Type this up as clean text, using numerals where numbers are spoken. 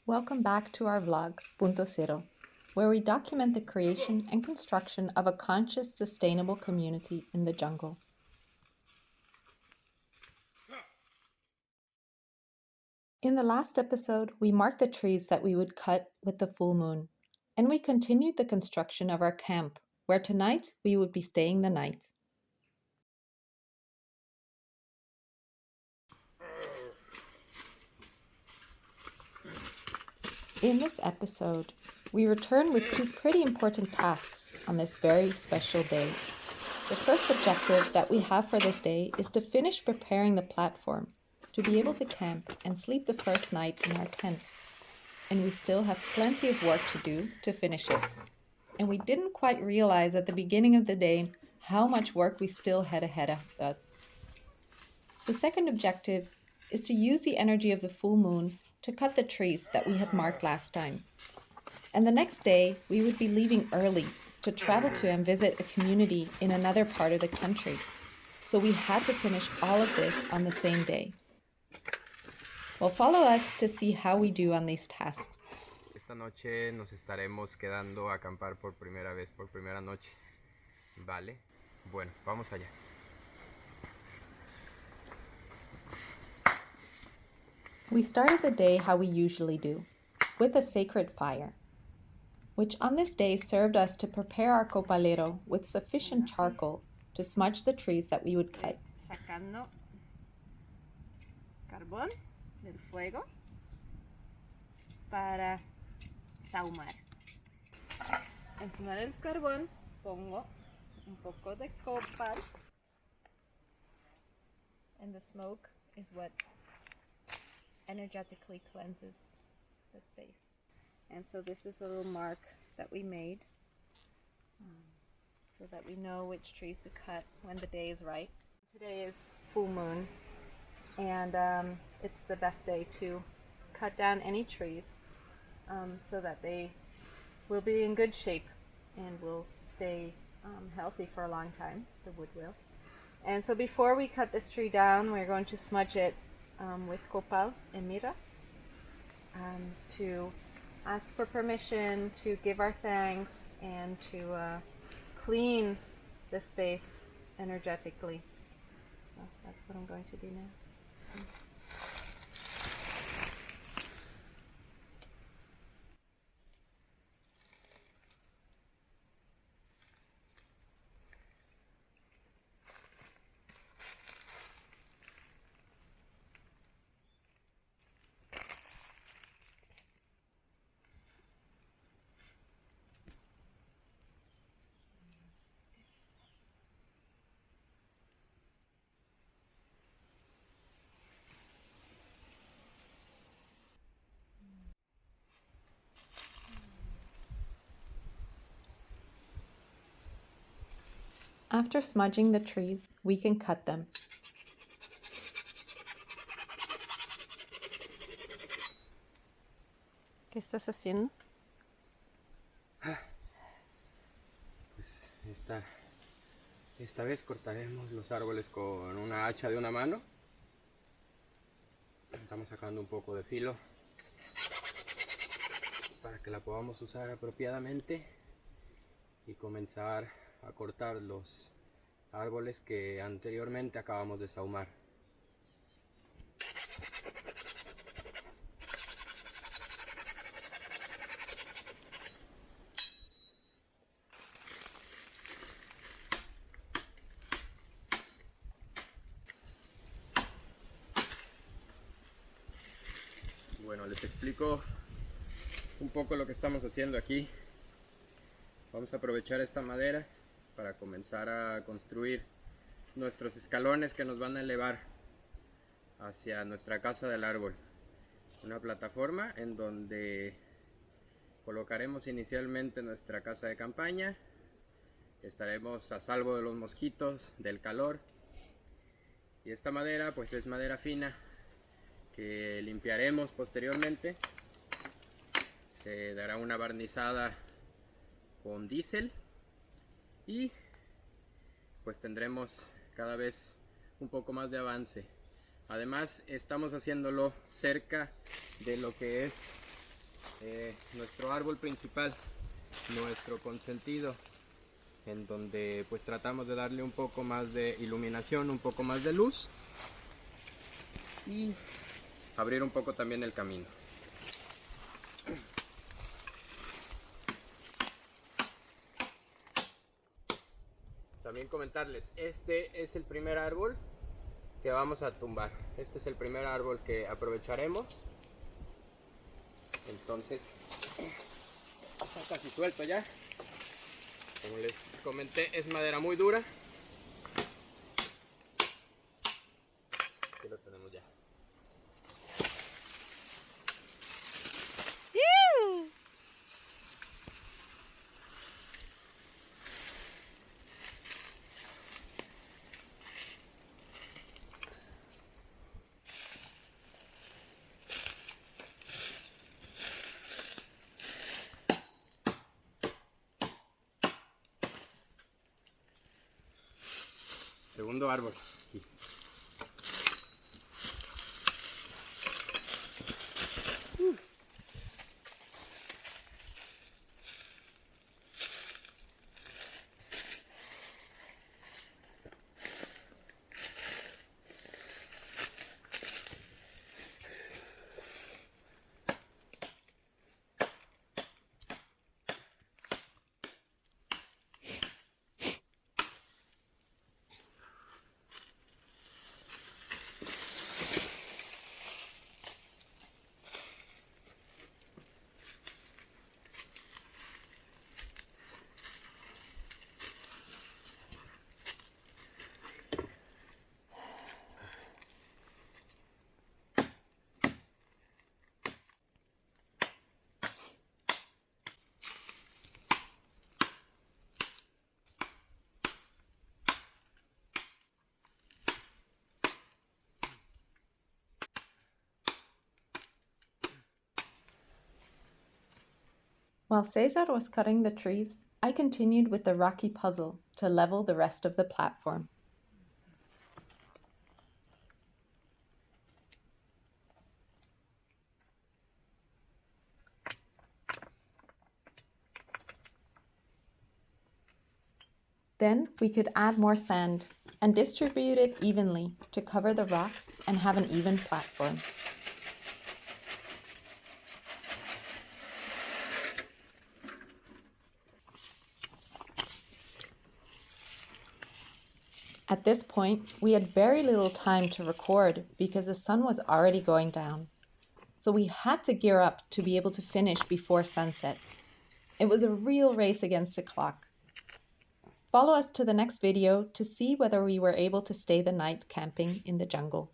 Welcome back to our vlog, Punto Cero, where we document the creation and construction of a conscious, sustainable community in the jungle. In the last episode, we marked the trees that we would cut with the full moon, and we continued the construction of our camp, where tonight we would be staying the night. In this episode, we return with two pretty important tasks on this very special day. The first objective that we have for this day is to finish preparing the platform to be able to camp and sleep the first night in our tent. And we still have plenty of work to do to finish it. And we didn't quite realize at the beginning of the day how much work we still had ahead of us. The second objective is to use the energy of the full moon to cut the trees that we had marked last time. And the next day, we would be leaving early to travel to and visit a community in another part of the country. So we had to finish all of this on the same day. Well, follow us to see how we do on these tasks. Esta noche nos estaremos quedando a acampar por primera vez, por primera noche. Vale, bueno, vamos allá. We started the day how we usually do, with a sacred fire, which on this day served us to prepare our copalero with sufficient charcoal to smudge the trees that we would cut. Sacando carbón del fuego para sahumar. Encima del carbón pongo un poco de copal, and the smoke is what energetically cleanses the space. And so this is a little mark that we made so that we know which trees to cut when the day is right. Today is full moon, and it's the best day to cut down any trees so that they will be in good shape and will stay healthy for a long time. The wood will. And so before we cut this tree down, we're going to smudge it with copal and mira to ask for permission, to give our thanks, and to clean the space energetically. So that's what I'm going to do now. After smudging the trees, we can cut them. ¿Qué estás haciendo? Pues esta vez cortaremos los árboles con una hacha de una mano. Estamos sacando un poco de filo para que la podamos usar apropiadamente y comenzar a cortar los árboles que anteriormente acabamos de sahumar. Bueno, les explico un poco lo que estamos haciendo aquí. Vamos a aprovechar esta madera para comenzar a construir nuestros escalones que nos van a elevar hacia nuestra casa del árbol. Una plataforma en donde colocaremos inicialmente nuestra casa de campaña. Estaremos a salvo de los mosquitos, del calor. Y esta madera pues es madera fina que limpiaremos posteriormente. Se dará una barnizada con diésel y pues tendremos cada vez un poco más de avance. Además estamos haciéndolo cerca de lo que es nuestro árbol principal, nuestro consentido, en donde pues tratamos de darle un poco más de iluminación, un poco más de luz y abrir un poco también el camino. También comentarles, este es el primer árbol que vamos a tumbar. Este es el primer árbol que aprovecharemos. Entonces, está casi suelto ya. Como les comenté, es madera muy dura. Aquí lo tenemos ya. Segundo árbol. Aquí. While Cesar was cutting the trees, I continued with the rocky puzzle to level the rest of the platform. Then we could add more sand and distribute it evenly to cover the rocks and have an even platform. At this point, we had very little time to record because the sun was already going down. So we had to gear up to be able to finish before sunset. It was a real race against the clock. Follow us to the next video to see whether we were able to stay the night camping in the jungle.